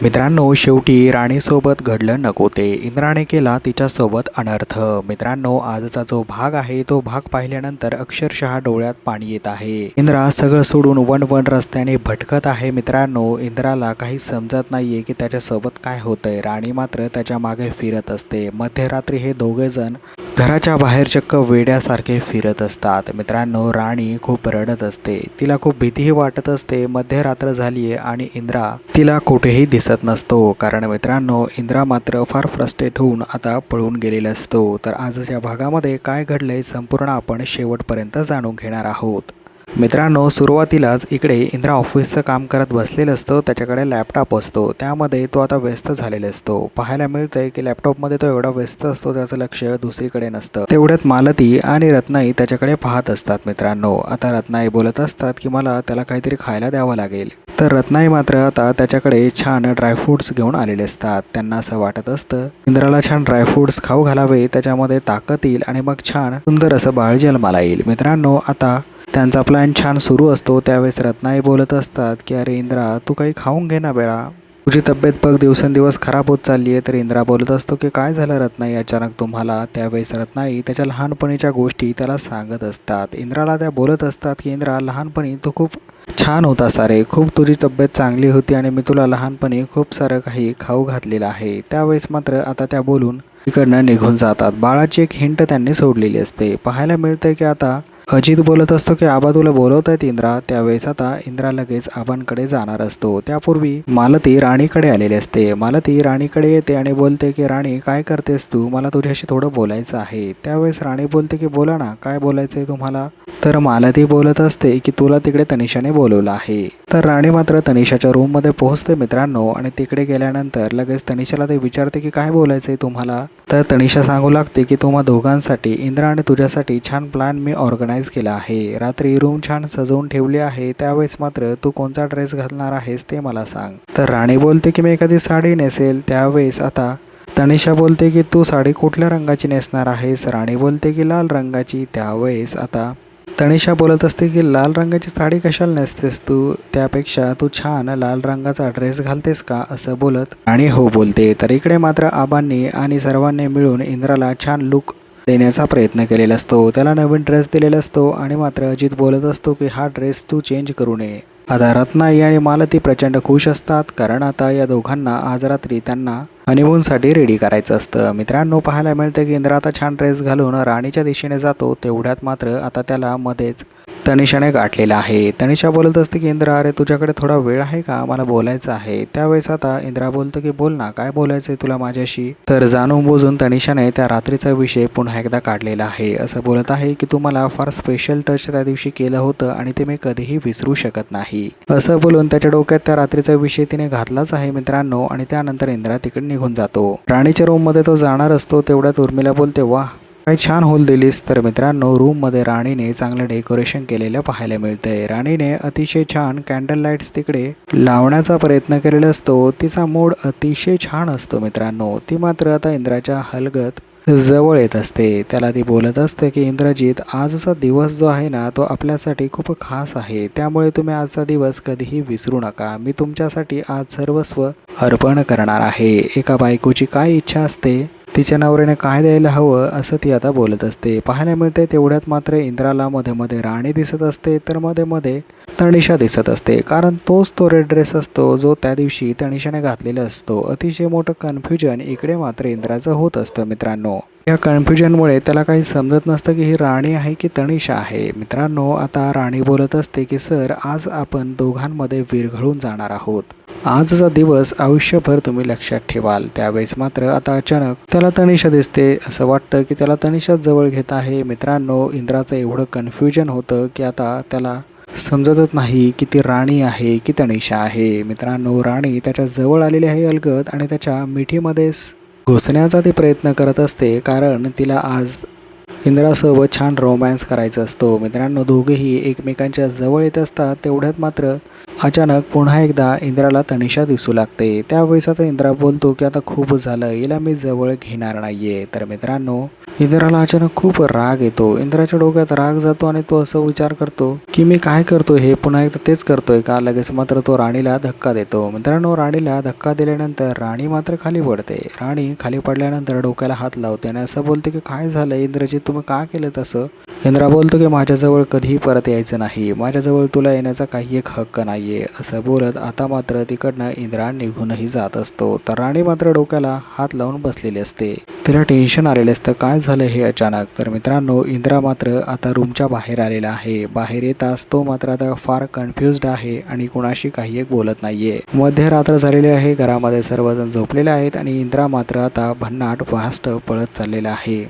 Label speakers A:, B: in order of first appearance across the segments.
A: मित्रांनो, शेवटी राणीसोबत घडलं नको ते. इंद्राने केला तिच्यासोबत अनर्थ. मित्रांनो, आजचा जो भाग आहे तो भाग पाहिल्यानंतर अक्षरशः डोळ्यात पाणी येत आहे. इंद्रा सगळं सोडून वन रस्त्याने भटकत आहे. मित्रांनो, इंद्राला काही समजत नाहीये की त्याच्यासोबत काय होतंय. राणी मात्र त्याच्या मागे फिरत असते. मध्यरात्री हे दोघे जण घराच्या बाहेर चक्क वेड्यासारखे फिरत असतात. मित्रांनो, राणी खूप रडत असते. तिला खूप भीतीही वाटत असते. मध्यरात्र झालीये आणि इंद्रा तिला कुठेही दिसत नसतो. कारण मित्रांनो, इंद्रा मात्र फार फ्रस्ट्रेट होऊन आता पळून गेलेला असतो. तर आजच्या भागामध्ये काय घडलंय संपूर्ण आपण शेवटपर्यंत जाणून घेणार आहोत. मित्रांनो, सुरुवातीलाच इकडे इंद्रा ऑफिसचं काम करत बसलेला असतो. त्याच्याकडे लॅपटॉप असतो. त्यामध्ये तो आता व्यस्त झालेला असतो. पाहायला मिळतंय की लॅपटॉपमध्ये तो एवढा व्यस्त असतो, त्याचं लक्ष दुसरीकडे नसतं. तेवढ्यात मालती आणि रत्नाई त्याच्याकडे पाहत असतात. मित्रांनो, आता रत्नाई बोलत असतात की मला त्याला काहीतरी खायला द्यावं लागेल. तर रत्नाई मात्र आता त्याच्याकडे छान ड्रायफ्रूट्स घेऊन आलेले असतात. त्यांना असं वाटत असतं इंद्राला छान ड्रायफ्रूट्स खाऊ घालावे, त्याच्यामध्ये ताकद येईल आणि मग छान सुंदर असं बाळ जन्माला येईल. मित्रांनो, आता त्यांचा प्लॅन छान सुरू असतो. त्यावेळेस रत्नाई बोलत असतात की अरे इंद्रा, तू काही खाऊन घे ना बेळा, तुझी तब्येत बघ दिवसेंदिवस खराब होत चालली आहे. तर इंद्रा बोलत असतो की काय झालं रत्नाई अचानक तुम्हाला. त्यावेळेस रत्नाई त्याच्या लहानपणीच्या गोष्टी त्याला सांगत असतात. इंद्राला त्या बोलत असतात की इंद्रा, लहानपणी तू खूप छान होता सारे, खूप तुझी तब्येत चांगली होती आणि मी तुला लहानपणी खूप सारं काही खाऊ घातलेलं आहे. त्यावेळेस मात्र आता त्या बोलून इकडनं निघून जातात. बाळाची एक हिंट त्यांनी सोडलेली असते. पाहायला मिळतंय की आता अजित बोलत असतो की आबा तुला बोलवत आहेत इंद्रा. त्यावेळेस आता इंद्रा लगेच आबांकडे जाणार असतो. त्यापूर्वी मालती राणीकडे आलेली असते. मालती राणीकडे येते आणि बोलते की राणी, काय करतेस तू, मला तुझ्याशी थोडं बोलायचं आहे. त्यावेळेस राणी बोलते की बोला ना, काय बोलायचंय तुम्हाला. तर मालती बोलत असते की तुला तिकडे तनिषाने बोलवलं आहे. तर राणी मात्र तनिषाच्या रूममध्ये पोहोचते मित्रांनो, आणि तिकडे गेल्यानंतर लगेच तनिषाला ते विचारते की काय बोलायचंय तुम्हाला. तर तनिषा सांगू लागते की तुम्हा दोघांसाठी, इंद्रा आणि तुझ्यासाठी छान प्लॅन मी ऑर्गनाईज केला आहे. रात्री रूम छान सजवून ठेवली आहे. त्यावेळेस मात्र तू कोणता ड्रेस घालणार आहेस ते मला सांग. तर राणी बोलते की मी एखादी साडी नेसेल. त्यावेळेस आता तनिषा बोलते की तू साडी कुठल्या रंगाची नेसणार आहेस. राणी बोलते की लाल रंगाची. त्यावेळेस आता तनिषा बोलत असते की लाल रंगाची साडी कशाला नेसतेस तू, त्यापेक्षा तू छान लाल रंगाचा ड्रेस घालतेस का, असं बोलत आणि हो बोलते. तर इकडे मात्र आबांनी आणि सर्वांनी मिळून इंद्राला छान लुक देण्याचा प्रयत्न केलेला असतो. त्याला नवीन ड्रेस दिलेला असतो आणि मात्र अजित बोलत असतो की हा ड्रेस तू चेंज करू नये. आता रत्नाई आणि मालती प्रचंड खुश असतात, कारण आता या दोघांना आज रात्री त्यांना हनीमूनसाठी रेडी करायचं असतं. मित्रांनो, पाहायला मिळतं की इंद्रा आता छान ड्रेस घालून राणीच्या दिशेने जातो. तेवढ्यात मात्र आता त्याला मध्येच तनिषाने गाठलेला आहे. तनिषा बोलत असते की इंद्रा, अरे तुझ्याकडे थोडा वेळ आहे का, मला बोलायचं आहे. त्यावेळेस आता इंद्रा बोलतो की बोल ना, काय बोलायचंय तुला माझ्याशी. तर जाणून बुजून तनिषाने त्या रात्रीचा विषय पुन्हा एकदा काढलेला आहे. असं बोलत आहे की तू मला फार स्पेशल टच त्या दिवशी केलं होतं आणि ते मी कधीही विसरू शकत नाही. असं बोलून त्याच्या डोक्यात त्या रात्रीचा विषय तिने घातलाच आहे मित्रांनो. आणि त्यानंतर इंद्रा तिकडे निघून जातो. राणीच्या रूम मध्ये तो जाणार असतो. तेवढ्यात उर्मिला बोलते, वाह काय छान होल दिलीस. तर मित्रांनो, रूम मध्ये राणीने चांगलं डेकोरेशन केलेलं पाहायला मिळतंय. राणीने अतिशय छान कॅन्डल लाईट्स तिकडे लावण्याचा प्रयत्न केलेला असतो. तिचा मूड अतिशय छान असतो मित्रांनो. ती मात्र आता इंद्राच्या हलगत जवळ येत असते. त्याला ती बोलत असते की इंद्रजीत, आजचा दिवस जो आहे ना, तो आपल्यासाठी खूप खास आहे. त्यामुळे तुम्ही आजचा दिवस कधीही विसरू नका. मी तुमच्यासाठी आज सर्वस्व अर्पण करणार आहे. एका बायकोची काय इच्छा असते, तिच्या नवऱ्याने काय द्यायला हवं, असं ती आता बोलत असते. पाहायला मिळते तेवढ्यात मात्र इंद्राला मध्ये मध्ये राणी दिसत असते, तर मध्ये मध्ये तनिषा दिसत असते. कारण तोच तो रेड ड्रेस असतो जो त्या दिवशी तनिषाने घातलेला असतो. अतिशय मोठं कन्फ्युजन इकडे मात्र इंद्राचं होत असतं मित्रांनो. या कन्फ्युजनमुळे त्याला काही समजत नसतं की ही राणी आहे की तनिषा आहे. मित्रांनो, आता राणी बोलत असते की सर, आज आपण दोघांमध्ये विरघळून जाणार आहोत. आजचा दिवस आयुष्यभर तुम्ही लक्षात ठेवाल. त्यावेळेस मात्र आता अचानक त्याला तनिषा दिसते. असं वाटतं की त्याला तनिषाच जवळ घेत आहे. मित्रांनो, इंद्राचं एवढं कन्फ्युजन होतं की आता त्याला समजतच नाही की ती राणी आहे की तनिषा आहे. मित्रांनो, राणी त्याच्या जवळ आलेली आहे अलगद आणि त्याच्या मिठीमध्ये घुसण्याचा ती प्रयत्न करत असते, कारण तिला आज इंद्रासोबत छान रोमॅन्स करायचा असतो. मित्रांनो, दोघेही एकमेकांच्या जवळ येत असतात. तेवढ्यात मात्र अचानक पुन्हा एकदा इंद्राला तनिषा दिसू लागते. त्यावेळेस आता इंद्रा बोलतो की आता खूप झालं, हिला मी जवळ घेणार नाहीये. तर मित्रांनो, इंद्राला अचानक खूप राग येतो. इंद्राच्या डोक्यात राग जातो आणि तो असं विचार करतो की मी काय करतो, हे पुन्हा एकदा तेच करतोय का. लगेच मात्र तो राणीला धक्का देतो. मित्रांनो, राणीला धक्का दिल्यानंतर राणी मात्र खाली पडते. राणी खाली पडल्यानंतर डोक्याला हात लावते आणि असं बोलते की काय झालं इंद्रजीत, तुम्ही का केलं तसं. इंद्रा बोलतो की माझ्याजवळ कधीही परत यायचं नाही, माझ्याजवळ तुला येण्याचा काही एक हक्क नाहीये. असं बोलत आता मात्र तिकडनं इंद्रा निघूनही जात असतो. तर राणी मात्र डोक्याला हात लावून बसलेली असते. तिला टेन्शन आलेलं असतं, काय झालं हे अचानक. तर मित्रांनो, इंद्रा मात्र आता रूमच्या बाहेर आलेला आहे. बाहेर येताच तो मात्र आता फार कन्फ्युज्ड आहे आणि कुणाशी काही एक बोलत नाहीये. मध्यरात्र झालेली आहे, घरामध्ये सर्वजण झोपलेले आहेत आणि इंद्रा मात्र आता भन्नाट फास्ट पळत चाललेला आहे.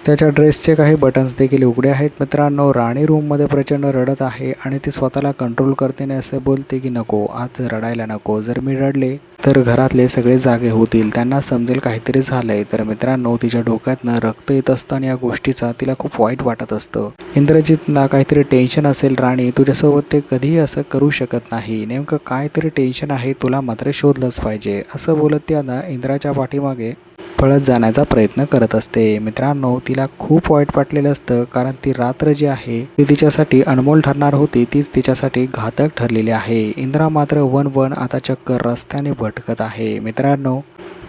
A: त्याच्या ड्रेसचे काही बटन्स देखील उघडे आहेत. मित्रांनो, राणी रूममध्ये प्रचंड रडत आहे आणि ती स्वतःला कंट्रोल करते आणि असं बोलते की नको, आज रडायला नको, जर मी रडले तर घरातले सगळे जागे होतील, त्यांना समजेल काहीतरी झालंय. तर मित्रांनो, तिच्या डोक्यातनं रक्त येत असतं आणि या गोष्टीचा तिला खूप वाईट वाटत असतं. इंद्रजितला काहीतरी टेन्शन असेल, राणी तुझ्यासोबत ते कधीही असं करू शकत नाही, नेमकं काहीतरी टेन्शन आहे, तुला मात्र शोधलंच पाहिजे. असं बोलत ती आता इंद्राच्या पाठीमागे पळत जाण्याचा प्रयत्न करत असते. मित्रांनो, तिला खूप वाईट वाटलेलं असतं, कारण ती रात्र जी आहे ती तिच्यासाठी अनमोल ठरणार होती, तीच तिच्यासाठी घातक ठरलेली आहे. इंद्रा मात्र वन आता चक्क रस्त्याने भटकत आहे. मित्रांनो,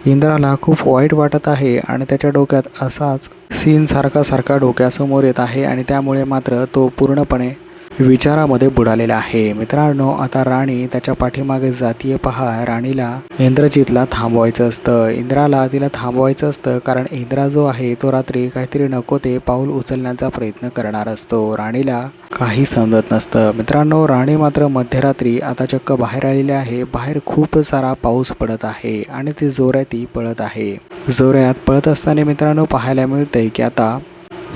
A: इंद्राला खूप वाईट वाटत आहे आणि त्याच्या डोक्यात असाच सीन सारखा डोक्यासमोर येत आहे आणि त्यामुळे मात्र तो पूर्णपणे विचारामध्ये बुडालेला आहे. मित्रांनो, आता राणी त्याच्या पाठीमागे जातीये पहा. राणीला इंद्रजितला थांबवायचं असतं, इंद्राला तिला थांबवायचं असतं, कारण इंद्रा जो आहे तो रात्री काहीतरी नको ते पाऊल उचलण्याचा प्रयत्न करणार असतो. राणीला काही समजत नसतं. मित्रांनो, राणी मात्र मध्यरात्री आता चक्क बाहेर आलेली आहे. बाहेर खूप सारा पाऊस पडत आहे आणि ती जोराती पळत आहे. जोरात पळत असताना मित्रांनो पाहायला मिळतंय की आता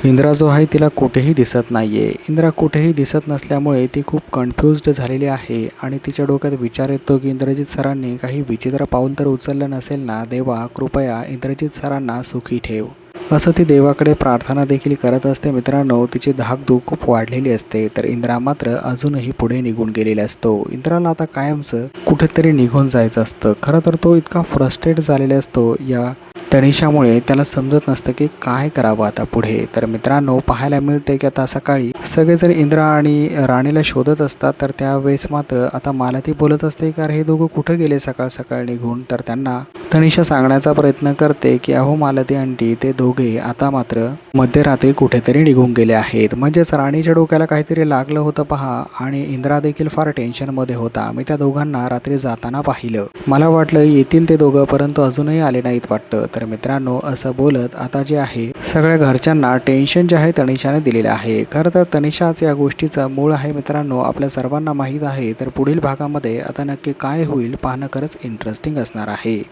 A: इंद्रा जो आहे तिला कुठेही दिसत नाहीये. इंद्रा कुठेही दिसत नसल्यामुळे ती खूप कन्फ्युज्ड झालेली आहे आणि तिच्या डोक्यात विचार येतो की इंद्रजित सरांनी काही विचित्र पाऊल तर उचललं नसेल ना. देवा, कृपया इंद्रजित सरांना सुखी ठेव, असं ती देवाकडे प्रार्थना देखील करत असते. मित्रांनो, तिची धाकधूक खूप वाढलेली असते. तर इंद्रा मात्र अजूनही पुढे निघून गेलेला असतो. इंद्राला आता कायमचं कुठेतरी निघून जायचं असतं. खरं तर तो इतका फ्रस्ट्रेट झालेला असतो या तनिषामुळे, त्याला समजत नसतं की काय करावं आता पुढे. तर मित्रांनो, पाहायला मिळते की आता सकाळी सगळेजण इंद्रा आणि राणीला शोधत असतात. तर त्यावेळेस मात्र आता मालती बोलत असते की अरे हे दोघं कुठं गेले सकाळ सकाळ निघून. तर त्यांना तनिषा सांगण्याचा प्रयत्न करते की अहो मालती आंटी, ते दोघे आता मात्र मध्यरात्री कुठेतरी निघून गेले आहेत. म्हणजेच राणीच्या डोक्याला काहीतरी लागलं होतं पहा आणि इंद्रा देखील फार टेन्शनमध्ये होता. मी त्या दोघांना रात्री जाताना पाहिलं, मला वाटलं येतील ते दोघं, परंतु अजूनही आले नाहीत वाटतं. तर मित्रांनो, असं बोलत आता जे आहे सगळ्या घरच्यांना टेन्शन जे आहे तनिषाने दिलेलं आहे. खरं तर तनिषाच या गोष्टीचं मूळ आहे. मित्रांनो, आपल्या सर्वांना माहीत आहे. तर पुढील भागामध्ये आता नक्की काय होईल पाहणं खरंच इंटरेस्टिंग असणार आहे.